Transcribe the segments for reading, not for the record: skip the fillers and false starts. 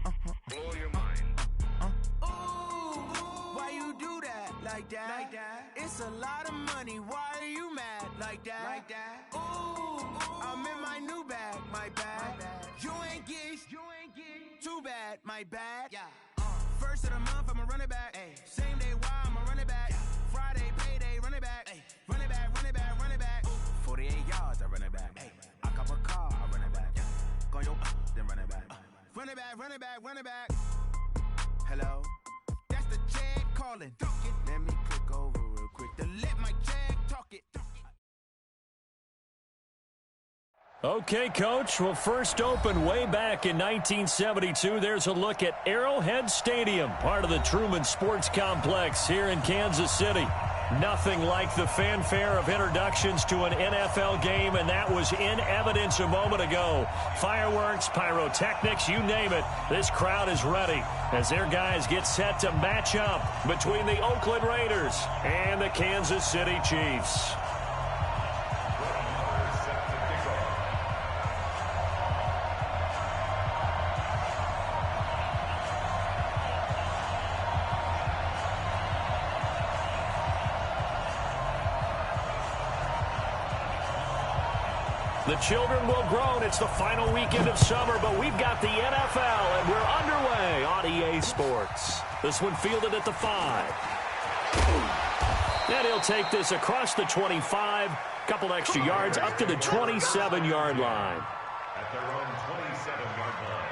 Blow your mind. Ooh, why you do that like that? It's a lot of money. Why are you mad like that? Ooh, I'm in my new bag, my bad. You ain't get too bad, my bad. First of the month, I'ma run it back. Same day, why I'ma run it back. Friday, payday, run it back. Run it back, run it back, run it back. 48 yards, I run it back. I cop a car, I run it back. Go yo, then run it back. Run it back, run it back, run it back. Hello? That's the Jag calling. Let me click over real quick to let my Jag talk it. Okay, Coach. Well, first opened way back in 1972. There's a look at Arrowhead Stadium, part of the Truman Sports Complex here in Kansas City. Nothing like the fanfare of introductions to an NFL game, and that was in evidence a moment ago. Fireworks, pyrotechnics, you name it. This crowd is ready as their guys get set to match up between the Oakland Raiders and the Kansas City Chiefs. The children will groan. It's the final weekend of summer, but we've got the NFL, and we're underway on EA Sports. This one fielded at the 5. And he'll take this across the 25, couple extra yards, up to the 27-yard line. At their own 27-yard line.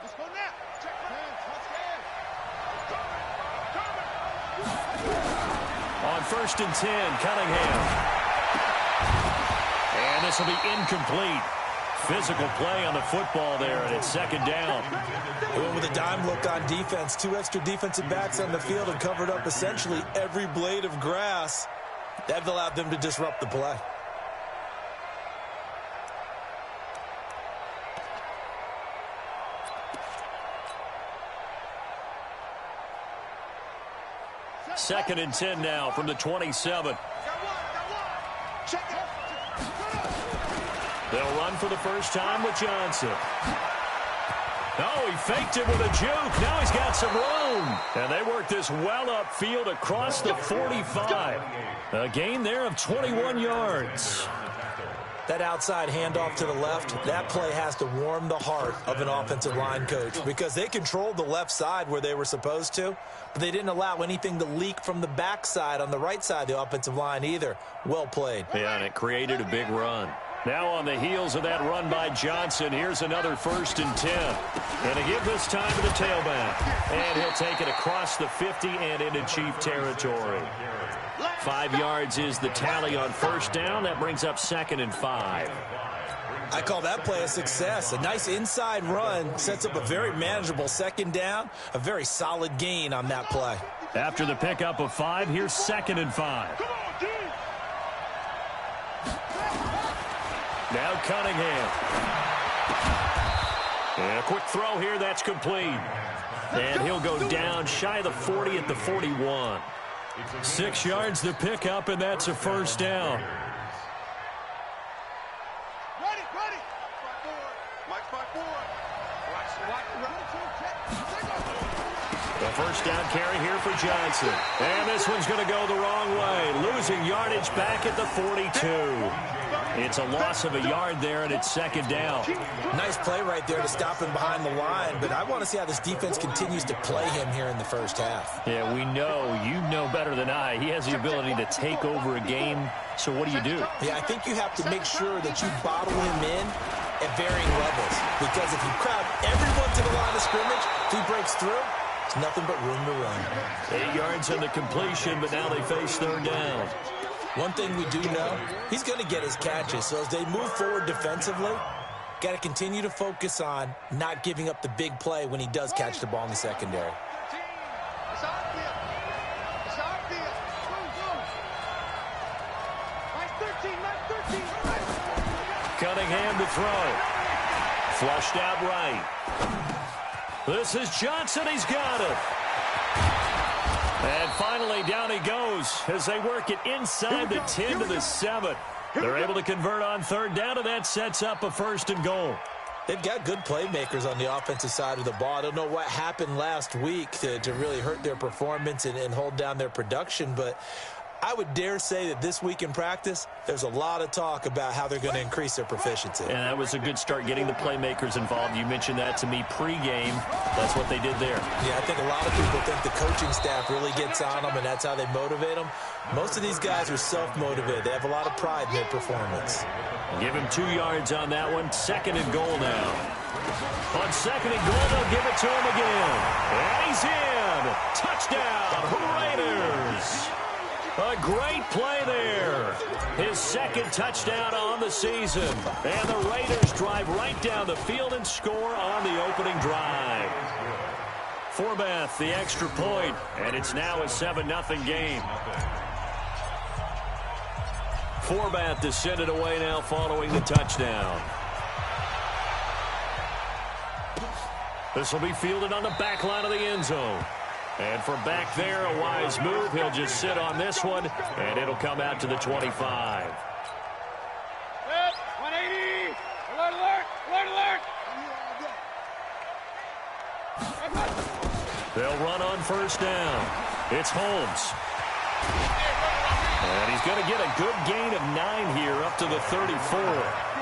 Let's go now. Check On 1st and 10, Cunningham. And this will be incomplete. Physical play on the football there, and it's 2nd down. They went with a dime look on defense. 2 extra defensive backs on the field and covered up essentially every blade of grass. That allowed them to disrupt the play. Second and 10 now from the 27. They'll run for the first time with Johnson. Oh, he faked it with a juke. Now he's got some room. And they work this well upfield across the 45. A gain there of 21 yards. That outside handoff to the left, that play has to warm the heart of an offensive line coach because they controlled the left side where they were supposed to, but they didn't allow anything to leak from the backside on the right side of the offensive line either. Well played. Yeah, and it created a big run. Now on the heels of that run by Johnson, here's another 1st and 10. And to give this time to the tailback. And he'll take it across the 50 and into Chief territory. 5 yards is the tally on 1st down. That brings up 2nd and 5. I call that play a success. A nice inside run sets up a very manageable 2nd down. A very solid gain on that play. After the pickup of 5, here's 2nd and 5. Now Cunningham. And a quick throw here, that's complete. And he'll go down shy of the 40 at the 41. 6 yards the pickup, and that's a 1st down. Ready. Mike The first down carry here for Johnson. And this one's going to go the wrong way. Losing yardage back at the 42. It's a loss of a yard there, and it's second down. Nice play right there to stop him behind the line, but I want to see how this defense continues to play him here in the first half. Yeah, we know. You know better than I. He has the ability to take over a game. So what do? Yeah, I think you have to make sure that you bottle him in at varying levels, because if you crowd everyone to the line of scrimmage, if he breaks through, it's nothing but room to run. 8 yards on the completion, but now they face third down. One thing we do know, he's going to get his catches. So as they move forward defensively, got to continue to focus on not giving up the big play when he does catch the ball in the secondary. Cunningham to throw. Flushed out right. This is Johnson. He's got it. And finally, down he goes as they work it inside the 10 to the 7. They're able to convert on third down, and that sets up a 1st and goal. They've got good playmakers on the offensive side of the ball. I don't know what happened last week to really hurt their performance and hold down their production, but I would dare say that this week in practice, there's a lot of talk about how they're going to increase their proficiency. And that was a good start, getting the playmakers involved. You mentioned that to me pregame. That's what they did there. Yeah, I think a lot of people think the coaching staff really gets on them, and that's how they motivate them. Most of these guys are self-motivated. They have a lot of pride in their performance. Give him 2 yards on that one. 2nd and goal now. On 2nd and goal, they'll give it to him again. And he's in. Touchdown, Raiders. A great play there. His 2nd touchdown on the season. And the Raiders drive right down the field and score on the opening drive. Forbath, the extra point, and it's now a 7-0 game. Forbath to send it away now following the touchdown. This will be fielded on the back line of the end zone. And from back there, a wise move. He'll just sit on this one, and it'll come out to the 25. 180! Alert, alert! Alert, alert! They'll run on 1st down. It's Holmes. And he's going to get a good gain of 9 here up to the 34.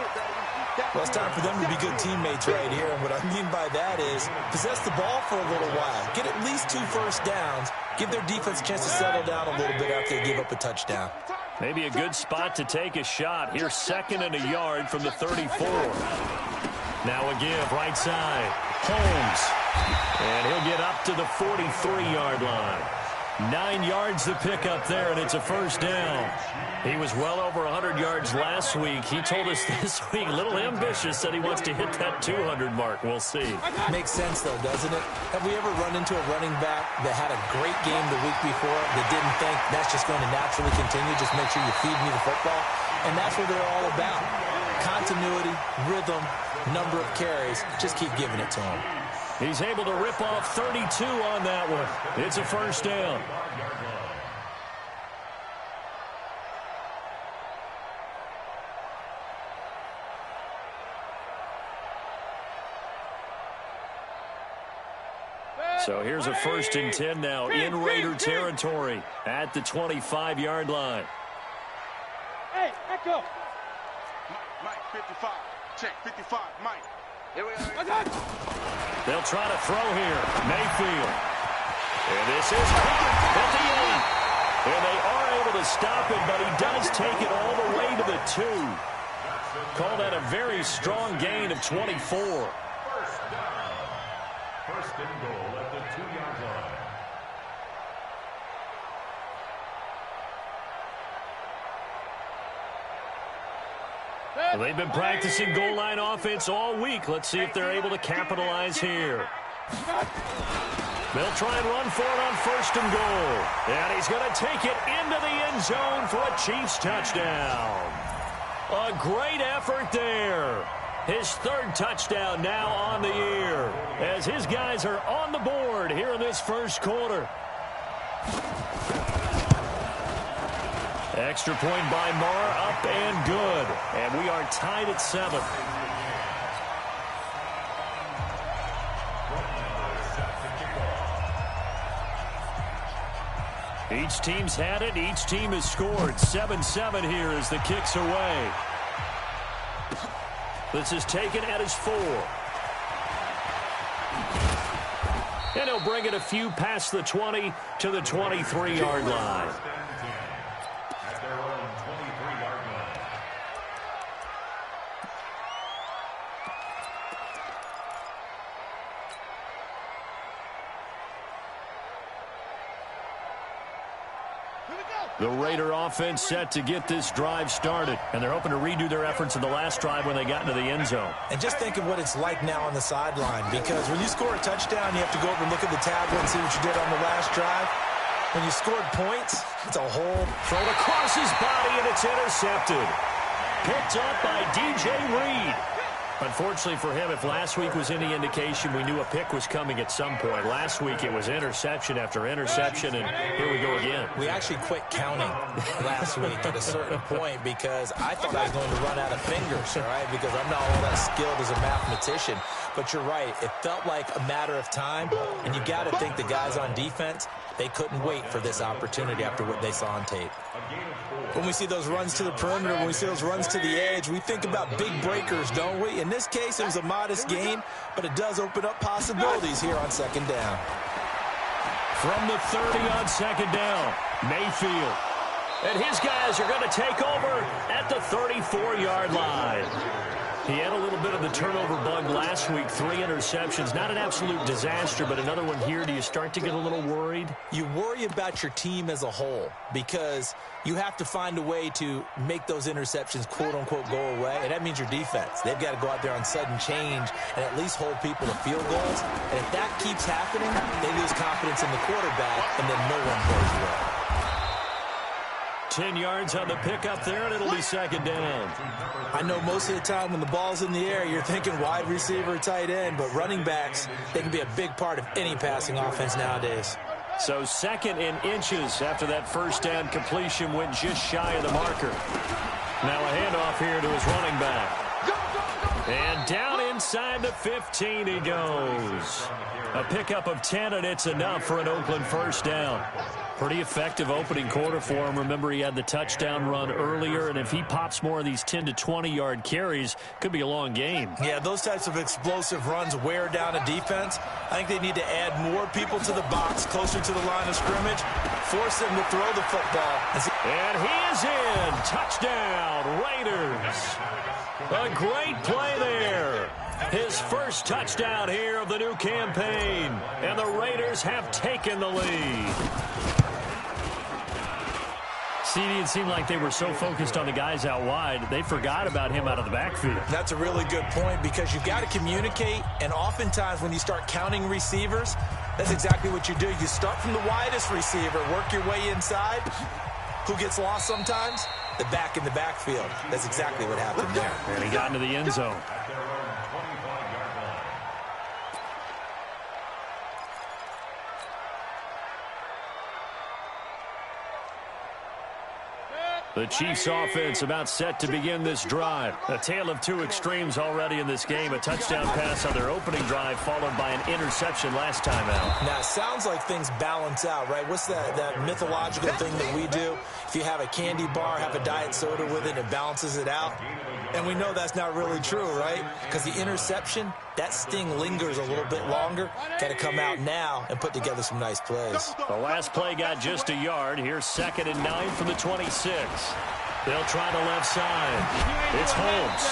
Well, it's time for them to be good teammates right here. And what I mean by that is possess the ball for a little while. Get at least 2 first downs. Give their defense a chance to settle down a little bit after they give up a touchdown. Maybe a good spot to take a shot. Here's 2nd and a yard from the 34. Now a give right side. Holmes. And he'll get up to the 43-yard line. 9 yards to pick up there, and it's a 1st down. He was well over 100 yards last week. He told us this week, a little ambitious, said he wants to hit that 200 mark. We'll see. Makes sense, though, doesn't it? Have we ever run into a running back that had a great game the week before that didn't think that's just going to naturally continue? Just make sure you feed me the football. And that's what they're all about. Continuity, rhythm, number of carries. Just keep giving it to him. He's able to rip off 32 on that one. It's a 1st down. So here's a 1st and 10 now in Raider territory at the 25-yard line. Hey, echo. Mike, 55. Check, 55, Mike. Here we are. They'll try to throw here. Mayfield. And this is at the 8. And they are able to stop him, but he does take it all the way to the 2. Call that a very strong gain of 24. 1st and goal at the 2-yard line. Well, they've been practicing goal line offense all week. Let's see if they're able to capitalize here. They'll try and run for it on 1st and goal. And he's going to take it into the end zone for a Chiefs touchdown. A great effort there. His 3rd touchdown now on the year as his guys are on the board here in this 1st quarter. Extra point by Marr, up and good. And we are tied at 7. Each team's had it. Each team has scored. 7-7 here as the kick's away. This is taken at his 4. And he'll bring it a few past the 20 to the 23-yard line. At their own 23-yard line. The Raider offense set to get this drive started, and they're hoping to redo their efforts in the last drive when they got into the end zone. And just think of what it's like now on the sideline, because when you score a touchdown, you have to go over and look at the tablet and see what you did on the last drive. When you scored points, it's a whole throw across his body, and it's intercepted. Picked up by DJ Reed. Unfortunately for him, if last week was any indication, we knew a pick was coming at some point. Last week it was interception after interception, and here we go again. We actually quit counting last week at a certain point because I thought I was going to run out of fingers, all right, because I'm not all that skilled as a mathematician. But you're right. It felt like a matter of time, and you got to think the guys on defense, they couldn't wait for this opportunity after what they saw on tape. When we see those runs to the perimeter, when we see those runs to the edge, we think about big breakers, don't we? In this case, it was a modest gain, but it does open up possibilities here on second down. From the 30 on second down, Mayfield. And his guys are going to take over at the 34-yard line. He had a little bit of the turnover bug last week, 3 interceptions. Not an absolute disaster, but another one here. Do you start to get a little worried? You worry about your team as a whole because you have to find a way to make those interceptions, quote-unquote, go away, and that means your defense. They've got to go out there on sudden change and at least hold people to field goals. And if that keeps happening, they lose confidence in the quarterback, and then no one plays well. 10 yards on the pickup there, and it'll be second down. I know most of the time when the ball's in the air, you're thinking wide receiver, tight end, but running backs, they can be a big part of any passing offense nowadays. So second in inches after that first down completion went just shy of the marker. Now a handoff here to his running back. And down inside the 15 he goes. A pickup of 10, and it's enough for an Oakland first down. Pretty effective opening quarter for him. Remember, he had the touchdown run earlier, and if he pops more of these 10 to 20-yard carries, could be a long game. Yeah, those types of explosive runs wear down a defense. I think they need to add more people to the box, closer to the line of scrimmage, force them to throw the football. And he is in. Touchdown, Raiders. A great play there. His first touchdown here of the new campaign. And the Raiders have taken the lead. CD, it seemed like they were so focused on the guys out wide, they forgot about him out of the backfield. That's a really good point because you've got to communicate, and oftentimes when you start counting receivers, that's exactly what you do. You start from the widest receiver, work your way inside. Who gets lost sometimes? The back in the backfield. That's exactly what happened there. And he got into the end zone. The Chiefs offense about set to begin this drive. A tale of two extremes already in this game. A touchdown pass on their opening drive followed by an interception last time out. Now, it sounds like things balance out, right? What's that mythological thing that we do? If you have a candy bar, have a diet soda with it, it balances it out. And we know that's not really true, right? Because the interception, that sting lingers a little bit longer. Got to come out now and put together some nice plays. The last play got just a yard. Here's 2nd and 9 from the 26. They'll try the left side. It's Holmes.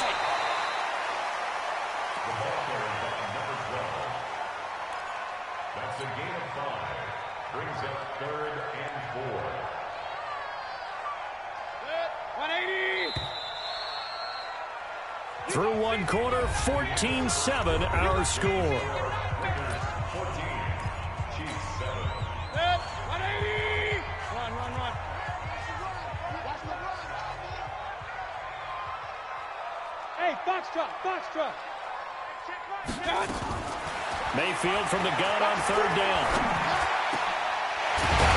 That's a gain of 5. Brings up 3rd and 4. 180. Through one quarter, 14-7 our score. 14. Chiefs 7. 180. Run. Hey, box truck. Mayfield from the gun on 3rd down.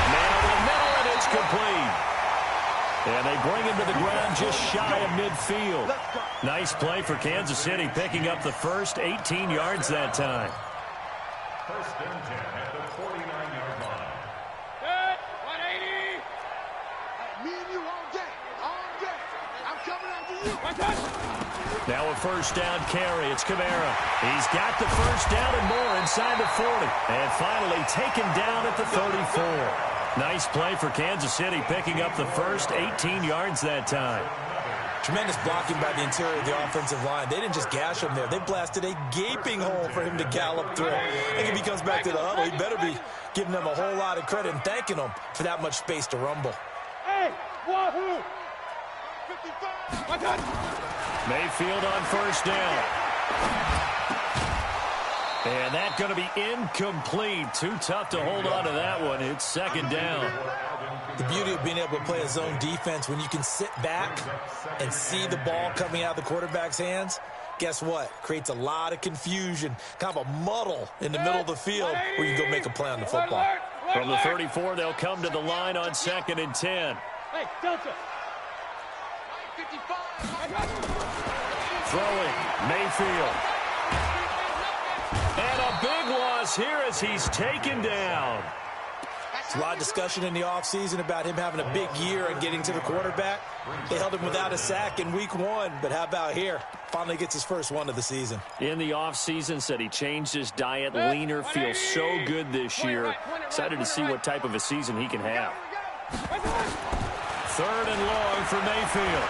Man over the middle, and it's complete. And they bring him to the ground just shy of midfield. Nice play for Kansas City, picking up the first 18 yards that time. 1st and 10 at the 49-yard line. 180. Me and you all day. All day. I'm coming after you. Now a first down carry. It's Kamara. He's got the first down and more inside the 40. And finally taken down at the 34. Nice play for Kansas City, picking up the first 18 yards that time. Tremendous blocking by the interior of the offensive line. They didn't just gash him there. They blasted a gaping hole for him to gallop through. I think if he comes back to the huddle, he better be giving them a whole lot of credit and thanking them for that much space to rumble. Hey, wahoo! 55. Mayfield on first down. And that's going to be incomplete. Too tough to hold on to that one. It's second down. The beauty of being able to play a zone defense when you can sit back and see the ball coming out of the quarterback's hands, guess what? Creates a lot of confusion, kind of a muddle in the middle of the field where you go make a play on the football. From the 34, they'll come to the line on 2nd and 10. Hey, Delta. Throwing, Mayfield. And a big loss here as he's taken down. A lot of discussion in the offseason about him having a big year and getting to the quarterback. They held him without a sack in week 1, but how about here? Finally gets his first one of the season. In the offseason, said he changed his diet, leaner, feels so good this year. Excited to see what type of a season he can have. 3rd and long for Mayfield.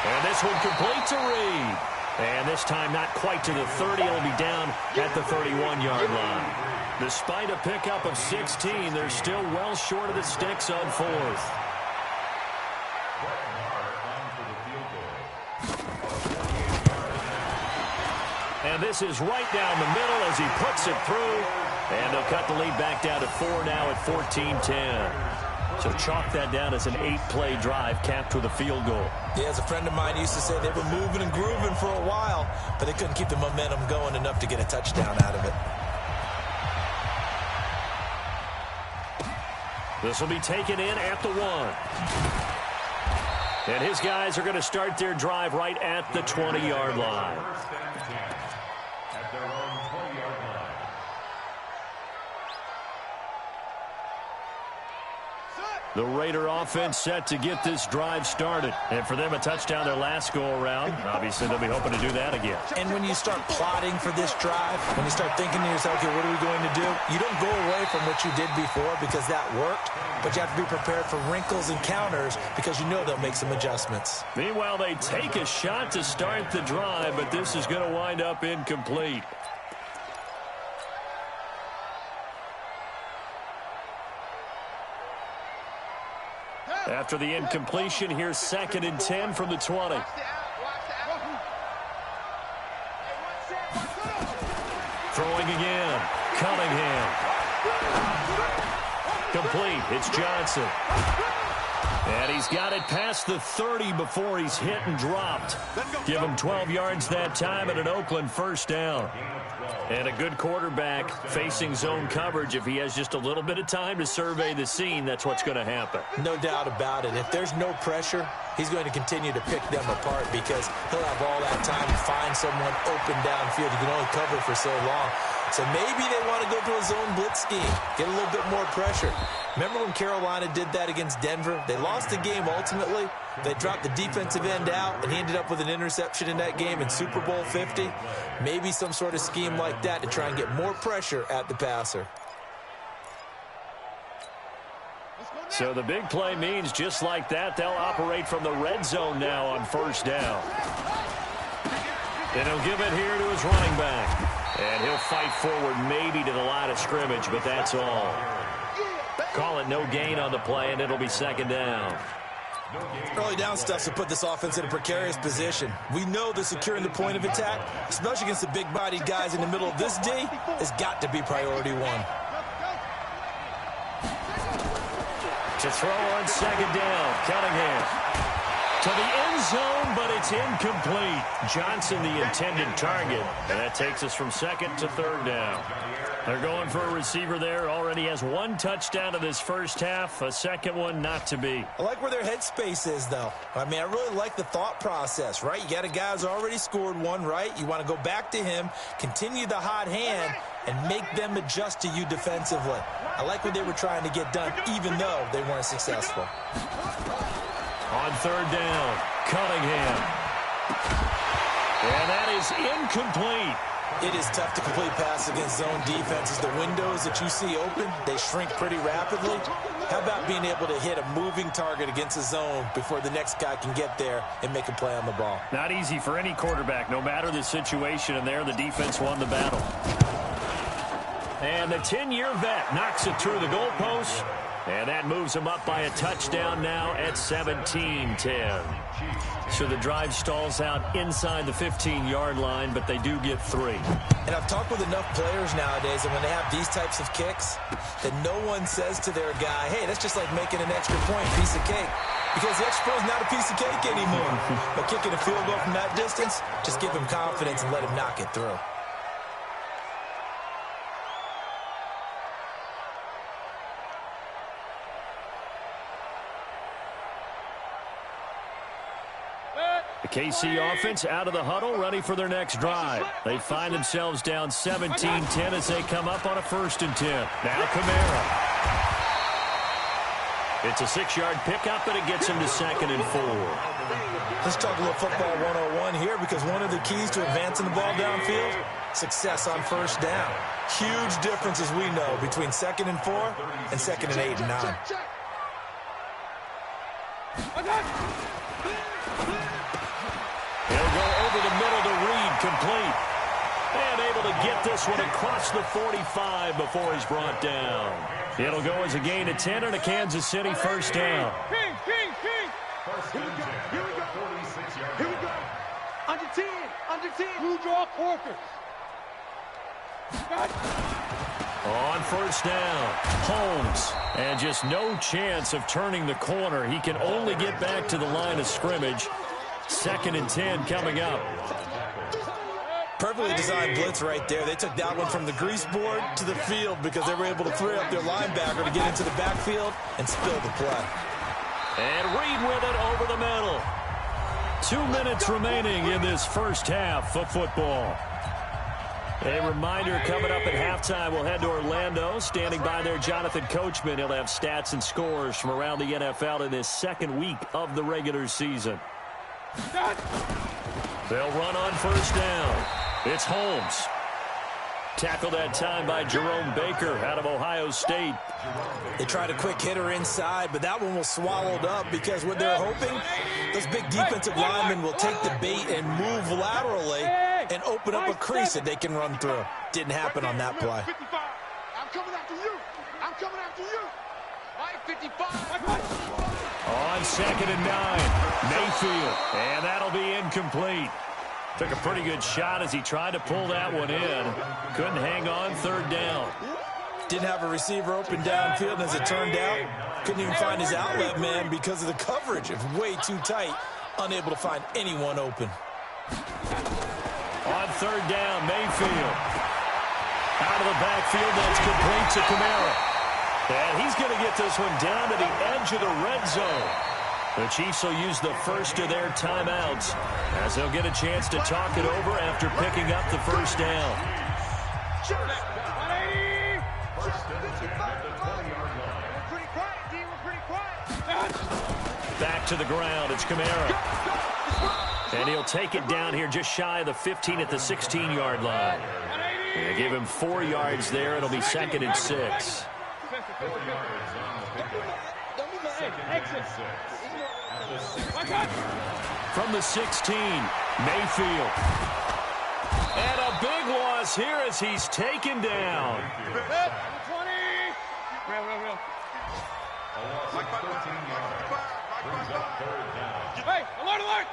And this one complete to Reed. And this time not quite to the 30. It'll be down at the 31-yard line. Despite a pickup of 16, they're still well short of the sticks on 4th. And this is right down the middle as he puts it through. And they'll cut the lead back down to 4 now at 14-10. So chalk that down as an 8-play drive capped with a field goal. Yeah, as a friend of mine used to say, they were moving and grooving for a while, but they couldn't keep the momentum going enough to get a touchdown out of it. This will be taken in at the 1. And his guys are going to start their drive right at the 20-yard line. At their own 20-yard line. The Raider offense set to get this drive started. And for them, a touchdown their last go-around. Obviously, they'll be hoping to do that again. And when you start plotting for this drive, when you start thinking to yourself, okay, what are we going to do? You don't go away from what you did before because that worked, but you have to be prepared for wrinkles and counters because you know they'll make some adjustments. Meanwhile, they take a shot to start the drive, but this is going to wind up incomplete. After the incompletion, here's 2nd and 10 from the 20. Throwing again. Cunningham. Complete. It's Johnson. And he's got it past the 30 before he's hit and dropped. Give him 12 yards that time and an Oakland first down. And a good quarterback facing zone coverage. If he has just a little bit of time to survey the scene, that's what's going to happen. No doubt about it. If there's no pressure, he's going to continue to pick them apart because he'll have all that time to find someone open downfield. He can only cover for so long. So maybe they want to go to a zone blitz scheme, get a little bit more pressure. Remember when Carolina did that against Denver? They lost the game ultimately. They dropped the defensive end out, and he ended up with an interception in that game in Super Bowl 50. Maybe some sort of scheme like that to try and get more pressure at the passer. So the big play means just like that, they'll operate from the red zone now on first down. And he'll give it here to his running back. And he'll fight forward maybe to the line of scrimmage, but that's all. Call it no gain on the play, and it'll be second down. Early down stuff to put this offense in a precarious position. We know that securing the point of attack, especially against the big-bodied guys in the middle of this D, has got to be priority one. To throw on second down, Cunningham. To the end zone, but it's incomplete. Johnson, the intended target. And that takes us from second to third down. They're going for a receiver there. Already has one touchdown in this first half. A second one not to be. I like where their headspace is, though. I mean, I really like the thought process, right? You got a guy who's already scored one, right? You want to go back to him, continue the hot hand, and make them adjust to you defensively. I like what they were trying to get done, even though they weren't successful. On third down, Cunningham. And that is incomplete. It is tough to complete passes against zone defenses. The windows that you see open, they shrink pretty rapidly. How about being able to hit a moving target against a zone before the next guy can get there and make a play on the ball? Not easy for any quarterback, no matter the situation, and there the defense won the battle. And the 10-year vet knocks it through the goalpost, and that moves him up by a touchdown now at 17-10. So the drive stalls out inside the 15-yard line, but they do get 3. And I've talked with enough players nowadays that when they have these types of kicks, that no one says to their guy, hey, that's just like making an extra point, piece of cake. Because the extra point is not a piece of cake anymore. But kicking a field goal from that distance, just give him confidence and let him knock it through. The KC offense out of the huddle, ready for their next drive. They find themselves down 17-10 as they come up on a 1st and 10. Now Kamara. It's a 6-yard pickup, and it gets him to 2nd and 4. Let's talk a little football 101 here, because one of the keys to advancing the ball downfield, success on 1st down. Huge difference, as we know, between 2nd and 4 and 2nd and 8 and 9. He'll go over the middle to Reed, complete. And able to get this one across the 45 before he's brought down. It'll go as a gain of 10 and a Kansas City 1st down. King. Here we go. Here we go. Under 10. Blue draw Corker. On 1st down, Holmes. And just no chance of turning the corner. He can only get back to the line of scrimmage. 2nd and 10 coming up. Perfectly designed blitz right there. They took that one from the grease board to the field because they were able to free up their linebacker to get into the backfield and spill the play. And Reed with it over the middle. 2 minutes remaining in this first half of football. A reminder, coming up at halftime, we'll head to Orlando. Standing by there, Jonathan Coachman. He'll have stats and scores from around the NFL in this 2nd week of the regular season. They'll run on 1st down. It's Holmes. Tackled that time by Jerome Baker out of Ohio State. They tried a quick hitter inside, but that one was swallowed up because what they're hoping, those big defensive linemen will take the bait and move laterally and open up a crease that they can run through. Didn't happen on that play. I'm coming after you. My 55. On 2nd and 9, Mayfield. And that'll be incomplete. Took a pretty good shot as he tried to pull that one in. Couldn't hang on 3rd down. Didn't have a receiver open downfield, as it turned out. Couldn't even find his outlet man because of the coverage. It was way too tight. Unable to find anyone open. On 3rd down, Mayfield. Out of the backfield, that's complete to Kamara. And he's going to get this one down to the edge of the red zone. The Chiefs will use the first of their timeouts as they'll get a chance to talk it over after picking up the 1st down. Back to the ground, it's Kamara. And he'll take it down here just shy of the 15 at the 16-yard line. They give him 4 yards there. It'll be 2nd and 6. From the 16, Mayfield. And a big loss here as he's taken down. 20. Real. Hey, alert!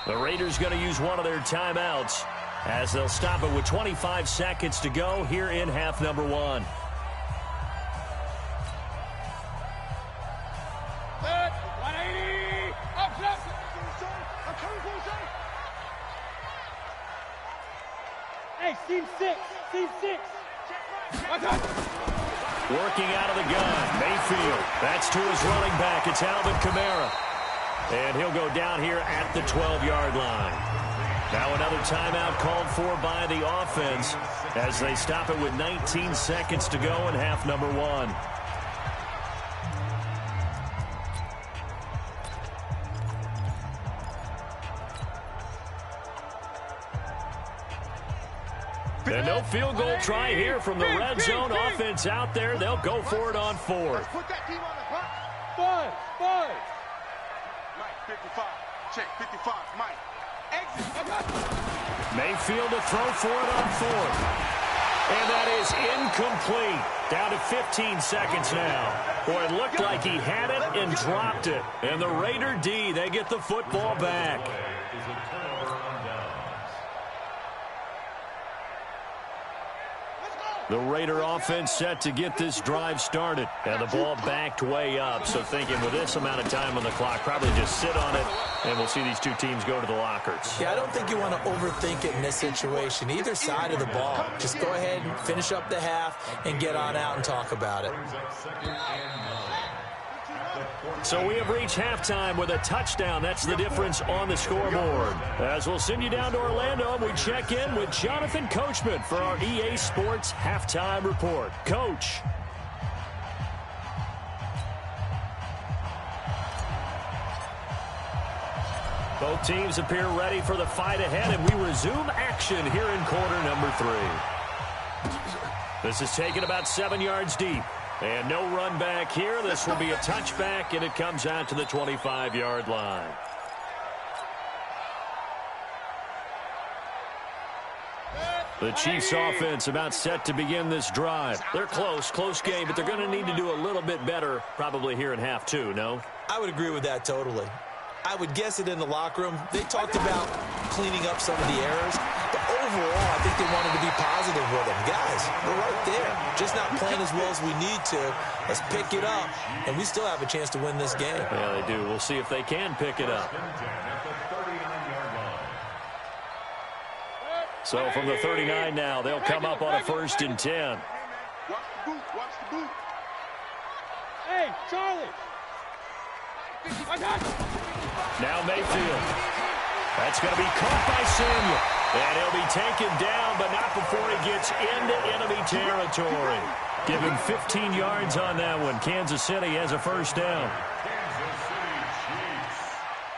The Raiders going to use one of their timeouts as they'll stop it with 25 seconds to go here in half number 1. Hey, seam 6. Seam 6. Working out of the gun, Mayfield. That's to his running back. It's Alvin Kamara. And he'll go down here at the 12-yard line. Now another timeout called for by the offense as they stop it with 19 seconds to go in half number 1. And no field goal try here from the red zone. Offense out there. They'll go for it on 4th. Put that team on the hunt. 5. Mike, 55. Check, 55. Mike. Exit. Mayfield to throw for it on 4th. And that is incomplete. Down to 15 seconds now. Boy, it looked like he had it and dropped it. And the Raider D, they get the football back. The Raider offense set to get this drive started. And the ball backed way up. So thinking with this amount of time on the clock, probably just sit on it, and we'll see these two teams go to the lockers. Yeah, I don't think you want to overthink it in this situation. Either side of the ball. Just go ahead and finish up the half and get on out and talk about it. So we have reached halftime with a touchdown. That's the difference on the scoreboard. As we'll send you down to Orlando, and we check in with Jonathan Coachman for our EA Sports Halftime Report. Coach. Both teams appear ready for the fight ahead, and we resume action here in quarter number 3. This is taken about 7 yards deep. And no run back here. This will be a touchback, and it comes out to the 25-yard line. The Chiefs offense about set to begin this drive. They're close game, but they're going to need to do a little bit better probably here in half 2, no? I would agree with that totally. I would guess it in the locker room. They talked about cleaning up some of the errors. But overall, I think they wanted to be positive with them. Guys, we're right there. Just not playing as well as we need to. Let's pick it up. And we still have a chance to win this game. Yeah, they do. We'll see if they can pick it up. So from the 39 now, they'll come up on a 1st and 10. Watch the boot. Watch the boot. Hey, Charlie. Now Mayfield. That's going to be caught by Samuel. And he'll be taken down, but not before he gets into enemy territory. Give him 15 yards on that one. Kansas City has a 1st down. Kansas City Chiefs.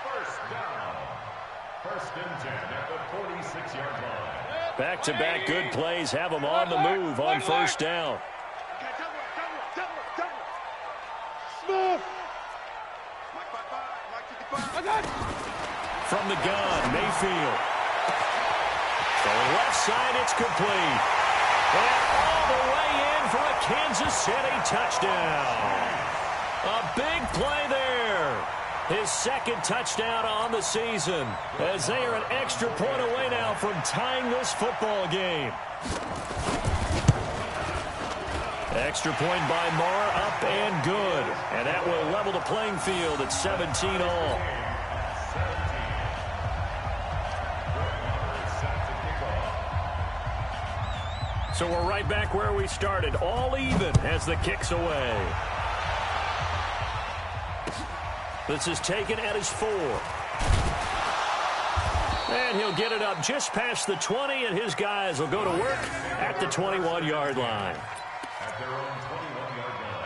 1st down. 1st and 10 at the 46-yard line. Back-to-back good plays have them on the move on 1st down. Smith. From the gun, Mayfield. Going left side, it's complete. And all the way in for a Kansas City touchdown. A big play there. His 2nd touchdown on the season, as they are an extra point away now from tying this football game. Extra point by Marr, up and good. And that will level the playing field at 17 all. So we're right back where we started, all even as the kick's away. This is taken at his 4. And he'll get it up just past the 20, and his guys will go to work at the 21-yard line. At their own 21-yard line.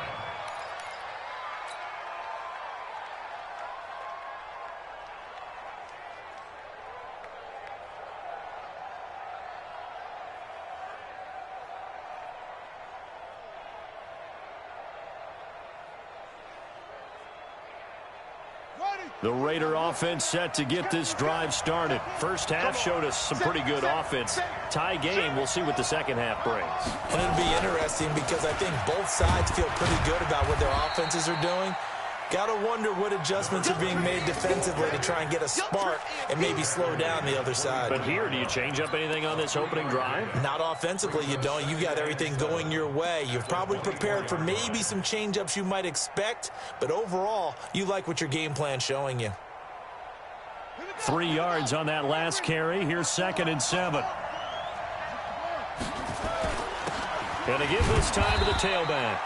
The Raider offense set to get this drive started. First half showed us some pretty good offense. Tie game, we'll see what the second half brings. And it'll be interesting because I think both sides feel pretty good about what their offenses are doing. Got to wonder what adjustments are being made defensively to try and get a spark and maybe slow down the other side. But here, do you change up anything on this opening drive? Not offensively, you don't. You got everything going your way. You've probably prepared for maybe some change-ups you might expect, but overall, you like what your game plan's showing you. 3 yards on that last carry. Here's 2nd and 7. And they give this time to the tailback.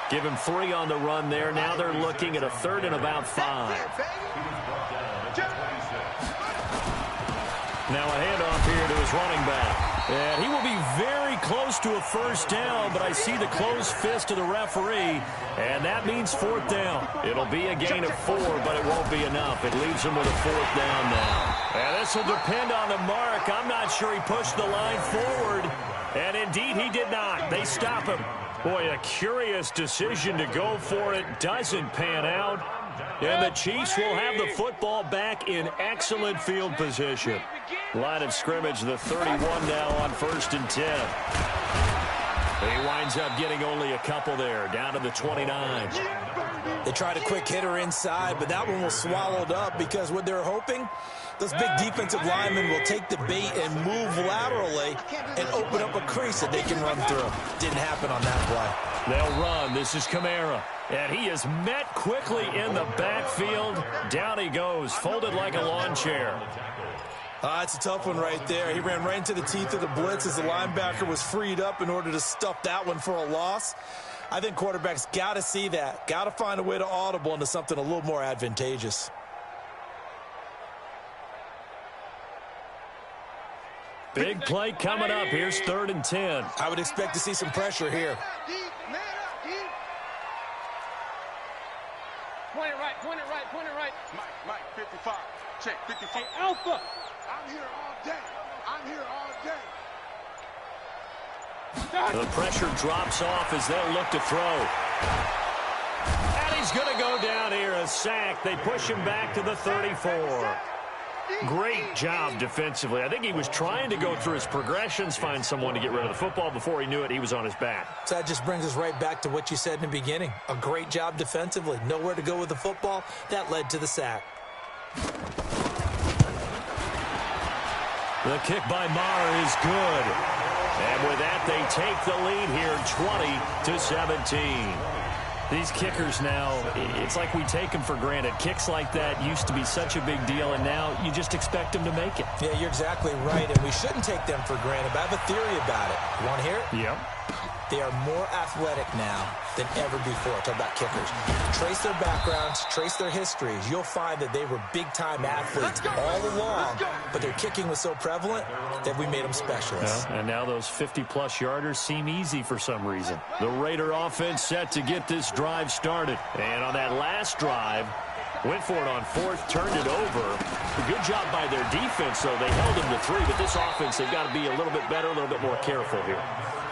Give him 3 on the run there. Now they're looking at a 3rd and about 5. Now a handoff here to his running back. And he will be very close to a first down, but I see the closed fist of the referee, and that means 4th down. It'll be a gain of 4, but it won't be enough. It leaves him with a 4th down now. And this will depend on the mark. I'm not sure he pushed the line forward, and indeed he did not. They stop him. Boy, a curious decision to go for it. Doesn't pan out. And the Chiefs will have the football back in excellent field position. Line of scrimmage, the 31 now on 1st and 10. He winds up getting only a couple there, down to the 29. They tried a quick hitter inside, but that one was swallowed up because what they're hoping, those big defensive linemen will take the bait and move laterally and open up a crease that they can run through. Didn't happen on that play. They'll run. This is Kamara. And he is met quickly in the backfield. Down he goes, folded like a lawn chair. It's a tough one right there. He ran right into the teeth of the blitz as the linebacker was freed up in order to stuff that one for a loss. I think quarterbacks got to see that. Got to find a way to audible into something a little more advantageous. Big play coming up. Here's 3rd and 10. I would expect to see some pressure here. Point it right, point it right, point it right. Mike, 55. Check, 55. Hey, Alpha. I'm here all day. I'm here all day. The pressure drops off as they'll look to throw. And he's going to go down here, a sack. They push him back to the 34. Great job defensively. I think he was trying to go through his progressions, find someone to get rid of the football. Before he knew it, he was on his back. So that just brings us right back to what you said in the beginning. A great job defensively. Nowhere to go with the football. That led to the sack. The kick by Maher is good. And with that, they take the lead here, 20-17. These kickers now, it's like we take them for granted. Kicks like that used to be such a big deal, and now you just expect them to make it. Yeah, you're exactly right, and we shouldn't take them for granted, but I have a theory about it. You want to hear it? Yep. They are more athletic now than ever before. Talk about kickers. Trace their backgrounds, trace their histories. You'll find that they were big-time athletes all along, but their kicking was so prevalent that we made them specialists. Yeah, and now those 50-plus yarders seem easy for some reason. The Raider offense set to get this drive started. And on that last drive, went for it on 4th, turned it over. A good job by their defense, though. They held them to 3, but this offense, they've got to be a little bit better, a little bit more careful here.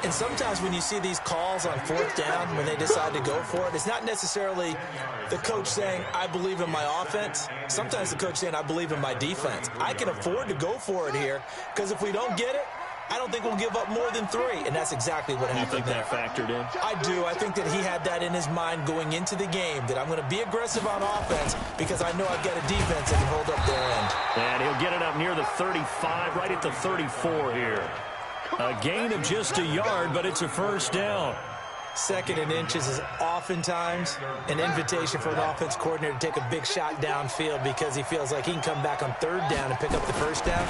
And sometimes when you see these calls on 4th down, when they decide to go for it, it's not necessarily the coach saying, I believe in my offense. Sometimes the coach saying, I believe in my defense. I can afford to go for it here because if we don't get it, I don't think we'll give up more than 3. And that's exactly what happened. You think that factored in? I do. I think that he had that in his mind going into the game, that I'm going to be aggressive on offense because I know I've got a defense that can hold up their end. And he'll get it up near the 35, right at the 34 here. A gain of just a yard, but it's a first down. 2nd and inches is oftentimes an invitation for an offense coordinator to take a big shot downfield because he feels like he can come back on 3rd down and pick up the first down.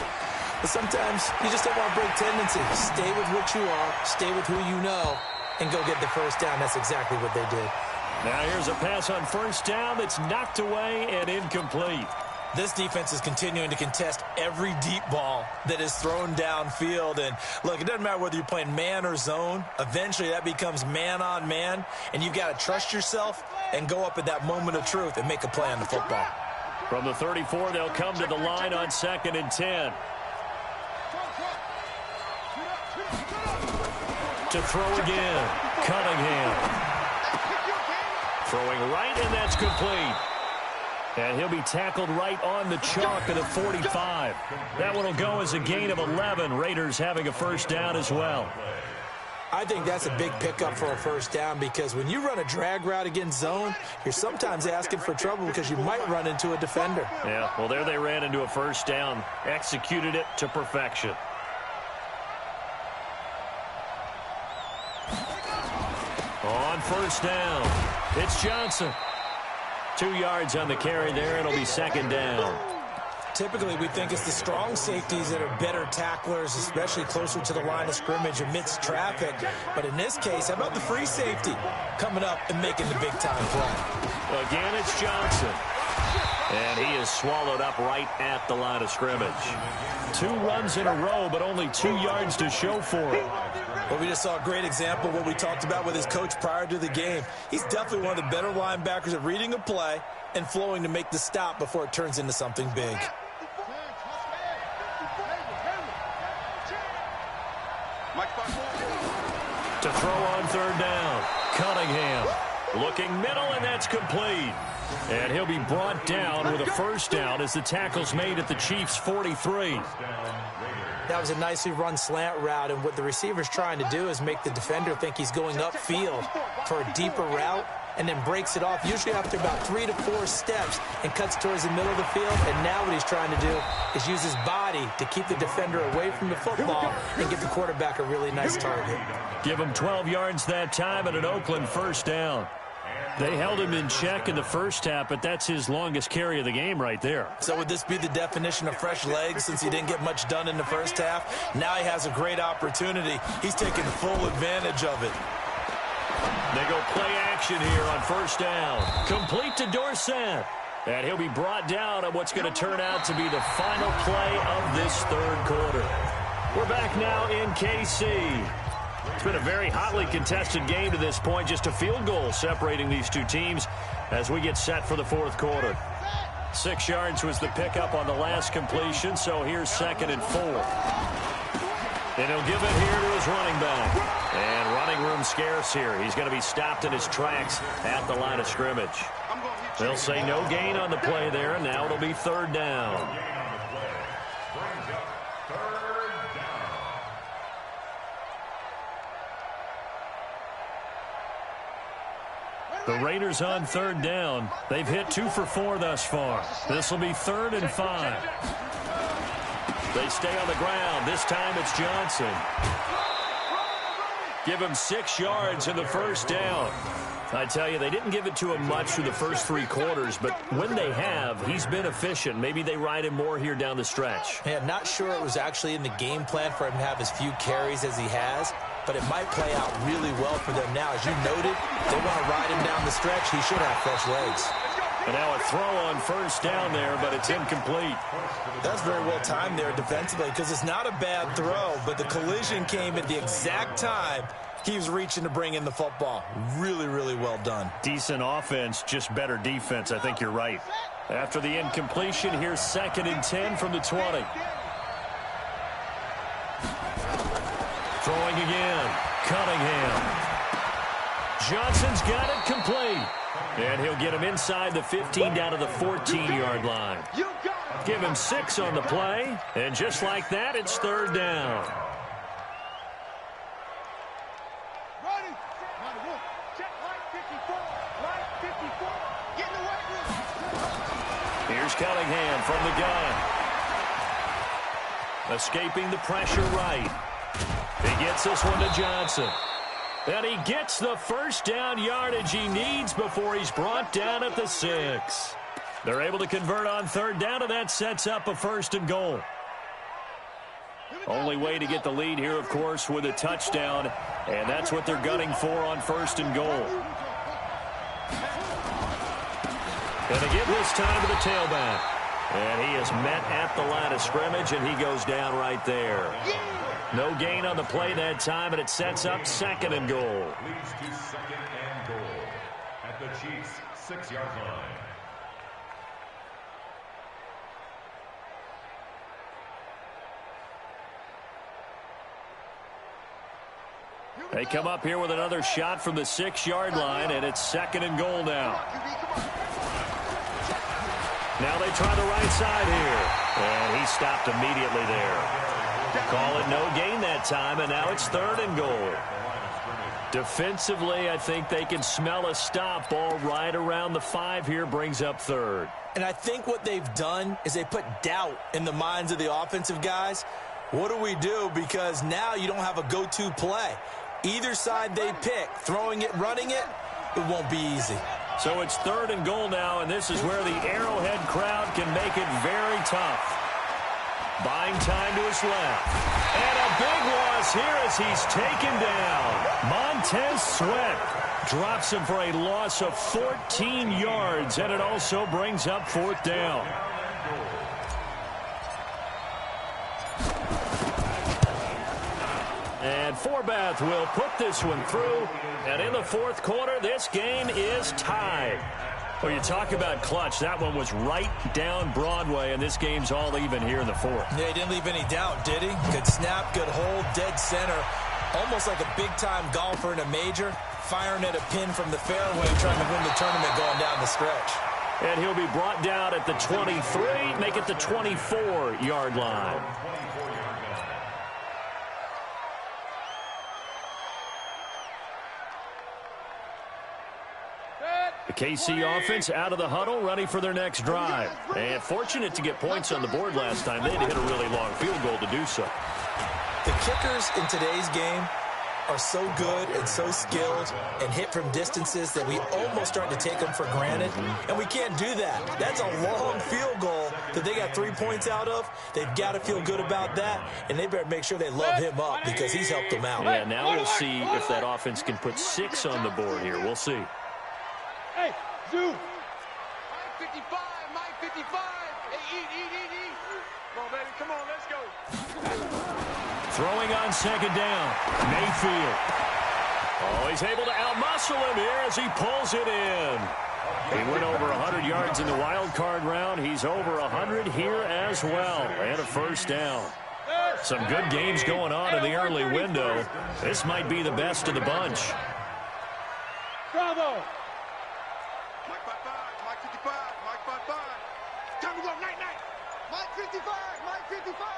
But sometimes you just don't want to break tendency. Stay with what you are, stay with who you know, and go get the first down. That's exactly what they did. Now here's a pass on first down that's knocked away and incomplete. This defense is continuing to contest every deep ball that is thrown downfield. And, look, it doesn't matter whether you're playing man or zone. Eventually, that becomes man-on-man, and you've got to trust yourself and go up at that moment of truth and make a play on the football. From the 34, they'll come to the line on 2nd and 10. To throw again, Cunningham. Throwing right, and that's complete. And he'll be tackled right on the chalk of the 45. That one will go as a gain of 11. Raiders having a first down as well. I think that's a big pickup for a first down because when you run a drag route against zone, you're sometimes asking for trouble because you might run into a defender. Yeah, well, there they ran into a first down. Executed it to perfection. On first down, it's Johnson. 2 yards on the carry there. It'll be 2nd down. Typically, we think it's the strong safeties that are better tacklers, especially closer to the line of scrimmage amidst traffic. But in this case, how about the free safety coming up and making the big-time play? Again, it's Johnson. And he is swallowed up right at the line of scrimmage. 2 runs in a row, but only 2 yards to show for it. Well, we just saw a great example of what we talked about with his coach prior to the game. He's definitely one of the better linebackers at reading a play and flowing to make the stop before it turns into something big. To throw on 3rd down, Cunningham looking middle, and that's complete. And he'll be brought down with a 1st down as the tackle's made at the Chiefs' 43. That was a nicely run slant route, and what the receiver's trying to do is make the defender think he's going upfield for a deeper route, and then breaks it off, usually after about 3 to 4 steps, and cuts towards the middle of the field. And now what he's trying to do is use his body to keep the defender away from the football and give the quarterback a really nice target. Give him 12 yards that time and an Oakland 1st down. They held him in check in the first half, but that's his longest carry of the game right there. So would this be the definition of fresh legs since he didn't get much done in the first half? Now he has a great opportunity. He's taking full advantage of it. They go play action here on 1st down. Complete to Dorsett. And he'll be brought down on what's going to turn out to be the final play of this 3rd quarter. We're back now in KC. It's been a very hotly contested game to this point. Just a field goal separating these 2 teams as we get set for the 4th quarter. 6 yards was the pickup on the last completion, so here's 2nd and 4. And he'll give it here to his running back. And running room scarce here. He's going to be stopped in his tracks at the line of scrimmage. They'll say no gain on the play there, and now it'll be 3rd down. The Raiders on 3rd down. They've hit 2 for 4 thus far. This will be 3rd and 5. They stay on the ground. This time it's Johnson. Give him 6 yards in the 1st down. I tell you, they didn't give it to him much through the first 3 quarters, but when they have, he's been efficient. Maybe they ride him more here down the stretch. Yeah, not sure it was actually in the game plan for him to have as few carries as he has, but it might play out really well for them now. As you noted, they want to ride him down the stretch. He should have fresh legs. And now a throw on 1st down there, but it's incomplete. That's very well timed there defensively because it's not a bad throw, but the collision came at the exact time he was reaching to bring in the football. Really, really well done. Decent offense, just better defense. I think you're right. After the incompletion, here's 2nd and 10 from the 20. Throwing again. Cunningham. Johnson's got it complete. And he'll get him inside the 15 down to the 14-yard line. Give him 6 on the play. And just like that, it's 3rd down. Here's Cunningham from the gun. Escaping the pressure right. He gets this one to Johnson. And he gets the 1st down yardage he needs before he's brought down at the 6. They're able to convert on 3rd down, and that sets up a 1st and goal. Only way to get the lead here, of course, with a touchdown, and that's what they're gunning for on 1st and goal. Gonna give this time to the tailback. And he is met at the line of scrimmage, and he goes down right there. No gain on the play that time, and it sets up 2nd and goal. Leads to 2nd and goal at the Chiefs' 6-yard line. They come up here with another shot from the 6-yard line, and it's 2nd and goal now. Now they try the right side here, and he stopped immediately there. Call it no gain that time, and now it's 3rd and goal. Defensively, I think they can smell a stop. Ball right around the 5 here, brings up 3rd. And I think what they've done is they put doubt in the minds of the offensive guys. What do we do? Because now you don't have a go-to play. Either side they pick, throwing it, running it, it won't be easy. So it's 3rd and goal now, and this is where the Arrowhead crowd can make it very tough. Buying time to his left. And a big loss here as he's taken down. Montez Sweat drops him for a loss of 14 yards, and it also brings up 4th down. And Forbath will put this one through. And in the 4th quarter, this game is tied. Well, you talk about clutch. That one was right down Broadway, and this game's all even here in the 4th. Yeah, he didn't leave any doubt, did he? Good snap, good hold, dead center. Almost like a big-time golfer in a major, firing at a pin from the fairway, trying to win the tournament going down the stretch. And he'll be brought down at the 23, make it the 24-yard line. The KC offense out of the huddle, ready for their next drive. And fortunate to get points on the board last time. They had to hit a really long field goal to do so. The kickers in today's game are so good and so skilled and hit from distances that we almost start to take them for granted. And we can't do that. That's a long field goal that they got 3 points out of. They've got to feel good about that, and they better make sure they love him up because he's helped them out. Yeah, now we'll see if that offense can put 6 on the board here. We'll see. Hey, Zoo. Mike 55, Mike 55. Hey, eat. Come on, baby, come on, let's go. Throwing on 2nd down, Mayfield. Oh, he's able to outmuscle him here as he pulls it in. He went over 100 yards in the wild card round. He's over 100 here as well. And a 1st down. Some good games going on in the early window. This might be the best of the bunch. Bravo. Mike 55, Mike 55, Mike 55. Time to go, night. Mike 55, Mike 55.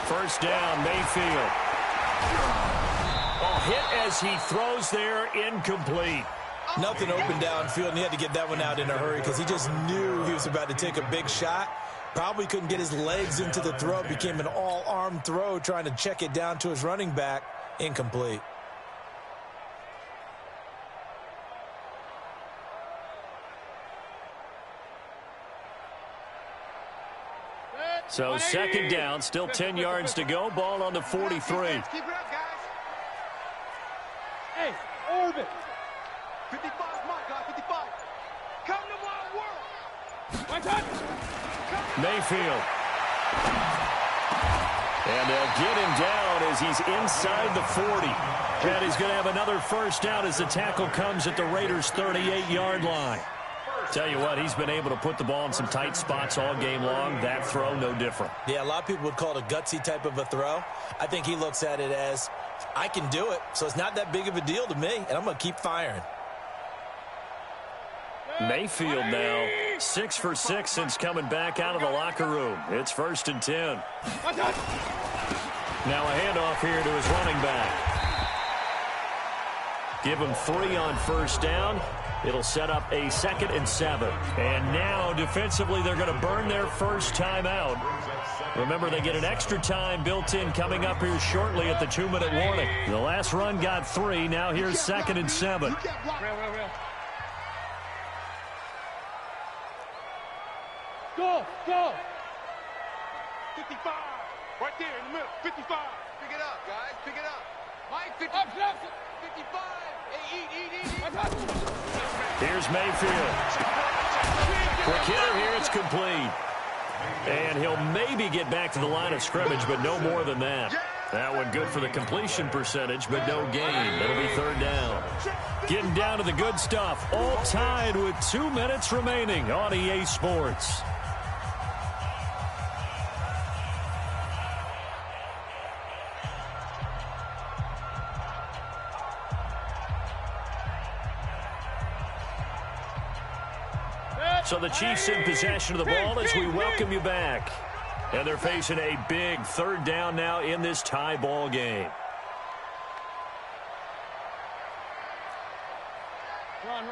1st down, Mayfield. Oh, hit as he throws there, incomplete. Nothing open downfield, and he had to get that one out in a hurry because he just knew he was about to take a big shot. Probably couldn't get his legs into the throw. Became an all-arm throw, trying to check it down to his running back. Incomplete. So 2nd down, still 10 yards to go. Ball on the 43. Keep it up, guys. Hey, orbit. 55, Mike, guys, 55. Come to my world. My touch. Mayfield. And they'll get him down as he's inside the 40. And he's going to have another 1st down as the tackle comes at the Raiders' 38-yard line. Tell you what, he's been able to put the ball in some tight spots all game long. That throw, no different. Yeah, a lot of people would call it a gutsy type of a throw. I think he looks at it as, I can do it, so it's not that big of a deal to me, and I'm going to keep firing. Mayfield now 6 for 6 since coming back out of the locker room. It's 1st and 10. Now a handoff here to his running back. Give him 3 on 1st down. It'll set up a 2nd and 7. And now, defensively, they're going to burn their first timeout. Remember, they get an extra time built in coming up here shortly at the 2-minute warning. The last run got 3. Now here's 2nd and 7. Real. Go. 55. Right there in the middle. 55. Pick it up, guys. Pick it up. Mike 55. 55. Hey, eat. Here's Mayfield. Quick hitter here. It's complete. And he'll maybe get back to the line of scrimmage, but no more than that. That one good for the completion percentage, but no gain. It'll be 3rd down. Getting down to the good stuff. All tied with 2 minutes remaining on EA Sports. So the Chiefs in possession of the ball as we welcome you back. And they're facing a big 3rd down now in this tie ball game. Run.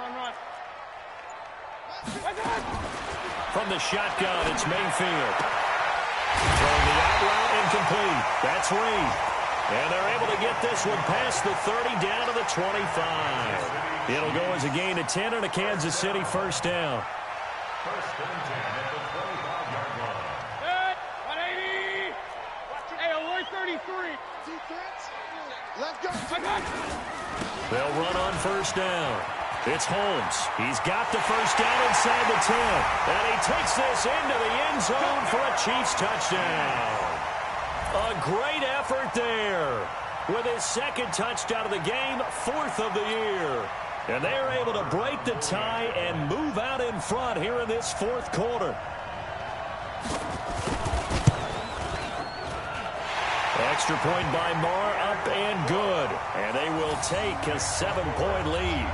From the shotgun, it's Mayfield. Throwing the out route incomplete. That's Reed. And they're able to get this one past the 30 down to the 25. It'll go as a gain of 10 and a Kansas City first down. First and 10 at the 25-yard line. Set, 180. Hey, alert 33. Defense. Let's go. They'll run on first down. It's Holmes. He's got the first down inside the 10. And he takes this into the end zone for a Chiefs touchdown. A great effort there. With his second touchdown of the game, fourth of the year. And they're able to break the tie and move out in front here in this fourth quarter. Extra point by Marr, up and good. And they will take a 7-point lead.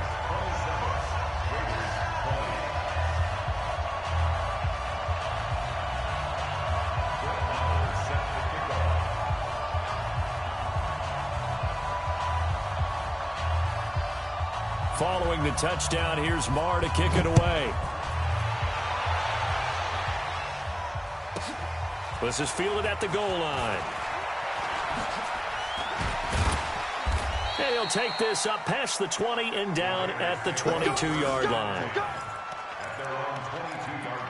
Following the touchdown, here's Marr to kick it away. This is fielded at the goal line. And he'll take this up past the 20 and down at the 22-yard line. At their own 22-yard line.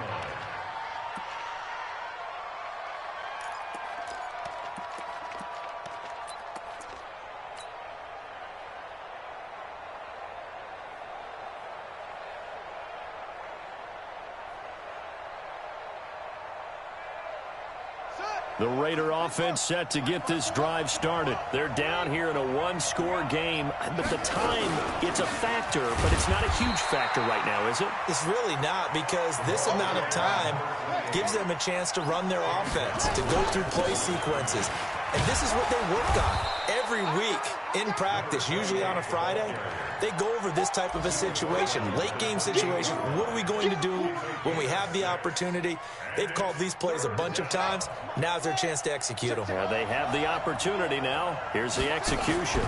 The Raider offense set to get this drive started. They're down here in a one-score game, but the time, it's a factor, but it's not a huge factor right now, is it? It's really not, because this amount of time gives them a chance to run their offense, to go through play sequences. And this is what they work on every week in practice, usually on a Friday. They go over this type of a situation, late-game situation. What are we going to do when we have the opportunity? They've called these plays a bunch of times. Now's their chance to execute them. Yeah, they have the opportunity now. Here's the execution.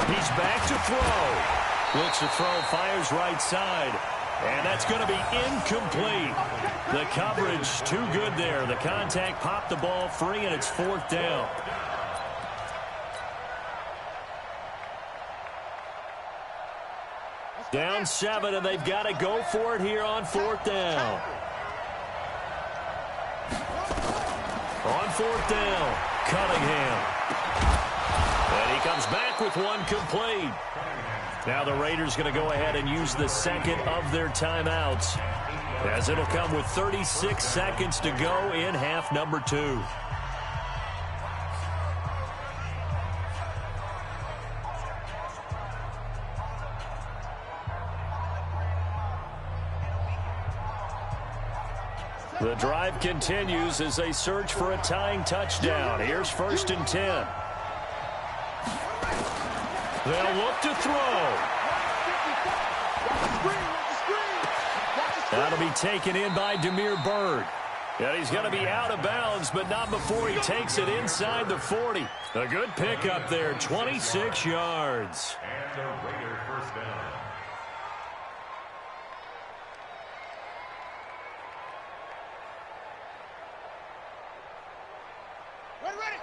He's back to throw. Looks to throw, fires right side. And that's going to be incomplete. The coverage too good there. The contact popped the ball free, and it's fourth down. Down 7, and they've got to go for it here on fourth down. On fourth down, Cunningham. And he comes back with one complete. Now the Raiders going to go ahead and use the second of their timeouts, as it'll come with 36 seconds to go in half number 2. The drive continues as they search for a tying touchdown. Here's first and 10. They'll look to throw. That'll be taken in by Damiere Byrd. And he's going to be out of bounds, but not before he takes it inside the 40. A good pickup there, 26 yards. And the Raider first down.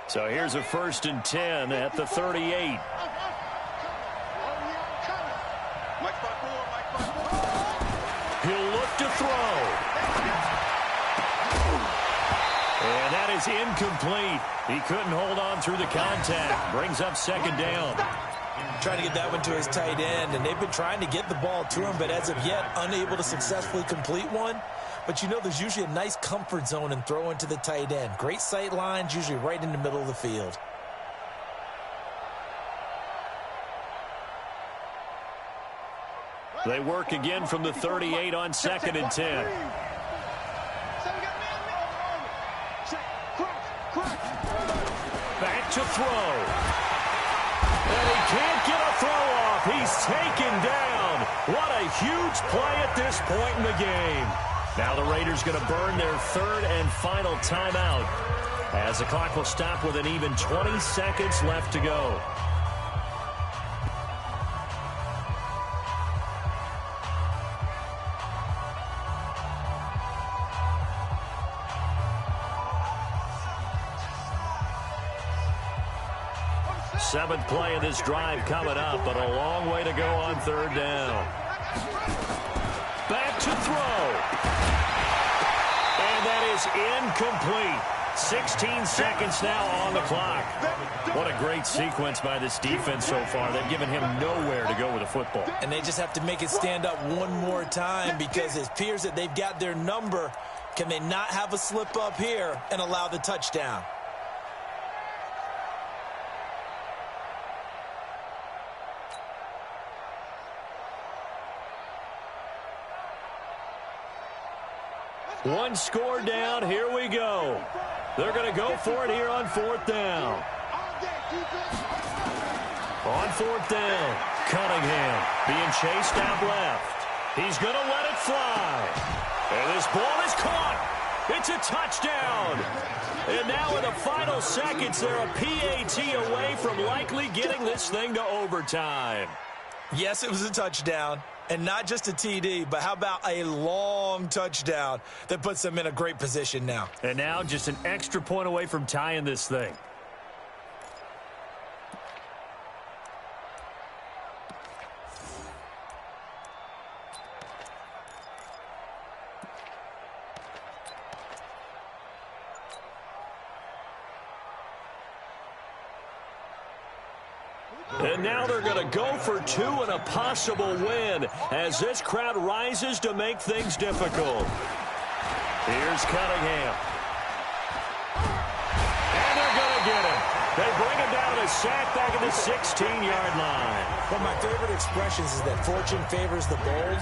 So here's a first and 10 at the 38. He'll look to throw. And that is incomplete. He couldn't hold on through the contact. Brings up second down. Trying to get that one to his tight end, and they've been trying to get the ball to him, but as of yet, unable to successfully complete one. But you know, there's usually a nice comfort zone in throwing to the tight end. Great sight lines, usually right in the middle of the field. They work again from the 38 on second and 10. Back to throw. And he can't get a throw off. He's taken down. What a huge play at this point in the game. Now the Raiders going to burn their third and final timeout, as the clock will stop with an even 20 seconds left to go. Seventh play of this drive coming up, but a long way to go on third down. Back to throw. And that is incomplete. 16 seconds now on the clock. What a great sequence by this defense so far. They've given him nowhere to go with the football. And they just have to make it stand up one more time because it appears that they've got their number. Can they not have a slip up here and allow the touchdown? One score down. Here we go. They're going to go for it here on fourth down. On fourth down, Cunningham being chased out left. He's going to let it fly. And this ball is caught. It's a touchdown. And now in the final seconds, they're a PAT away from likely getting this thing to overtime. Yes, it was a touchdown. And not just a TD, but how about a long touchdown that puts them in a great position now. And now just an extra point away from tying this thing. And now they're going to go for two and a possible win as this crowd rises to make things difficult. Here's Cunningham. And they're going to get him. They bring him down to a sack back at the 16-yard line. One of my favorite expressions is that fortune favors the bold.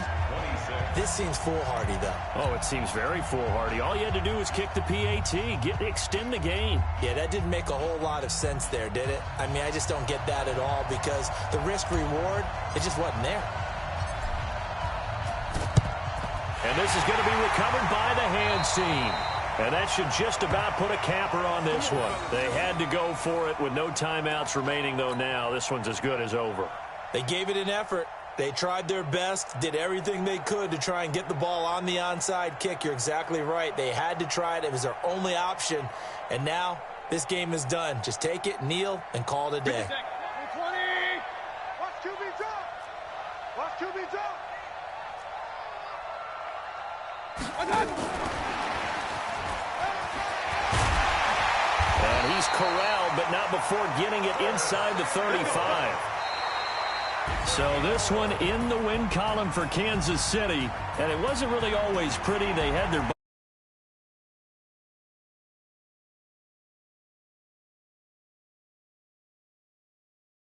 This seems foolhardy, though. Oh, it seems very foolhardy. All you had to do was kick the PAT, extend the game. Yeah, that didn't make a whole lot of sense there, did it? I mean, I just don't get that at all because the risk-reward, it just wasn't there. And this is going to be recovered by the hands team. And that should just about put a capper on this one. They had to go for it with no timeouts remaining, though, now. This one's as good as over. They gave it an effort. They tried their best, did everything they could to try and get the ball on the onside kick. You're exactly right. They had to try it. It was their only option. And now this game is done. Just take it, kneel, and call it a day. 20. Watch QB drop. Watch QB drop. And he's corralled, but not before getting it inside the 35. So this one in the win column for Kansas City, and it wasn't really always pretty. They had their